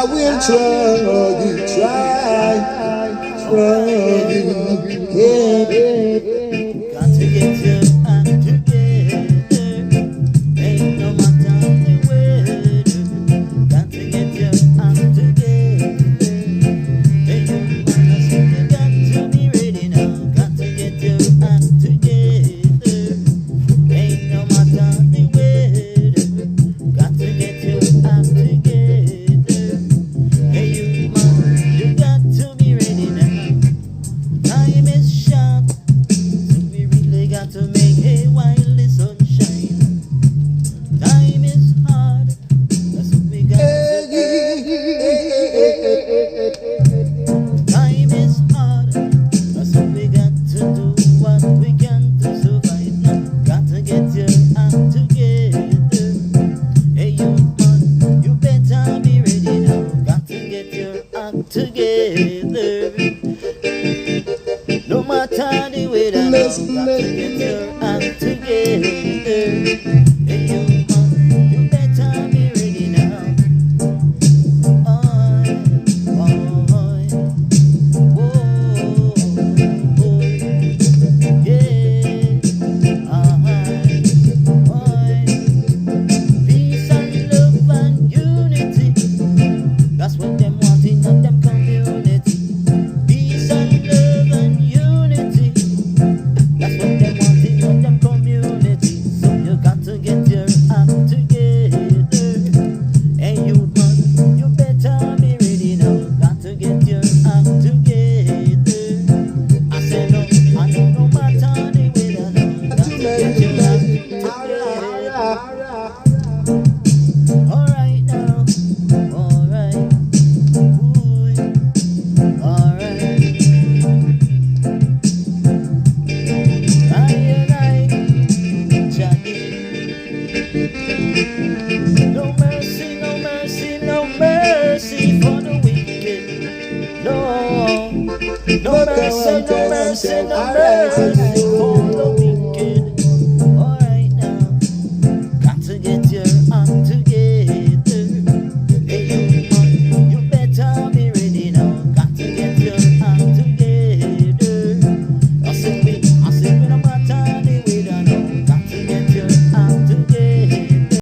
I will try, yeah. Got to get your act together. Ain't no matter the weather. Got to get your act together. Hey, you wanna see you got to be ready now. Got to get your act together. Ain't no matter the weather. Got to get your act together. Hey, you man, you got to be ready now. Time is short, so we really got to make hay while the sun shine. Time is hard, that's what we got to do. Time is hard, that's what we got to do. What we can to survive now. Got to get your act together. Hey, you man, you better be ready now. Got to get your act together. No matter the weather, now got to get your act together. Hey, you man, you better be ready now. Oi, oi, whoa, yeah, oi. Peace and love and unity, that's what them want in them community. Peace and love and unity, that's what them want in them community. So you got to get your act together. Hey, you man, you better be ready now. Got to get your act together. I say no, I know no matter the weather now. Got to get your act together. Alright now, alright, ooh, alright. I, Johnny. No mercy, no mercy, no mercy for the wicked. No, no mercy, no mercy, no mercy.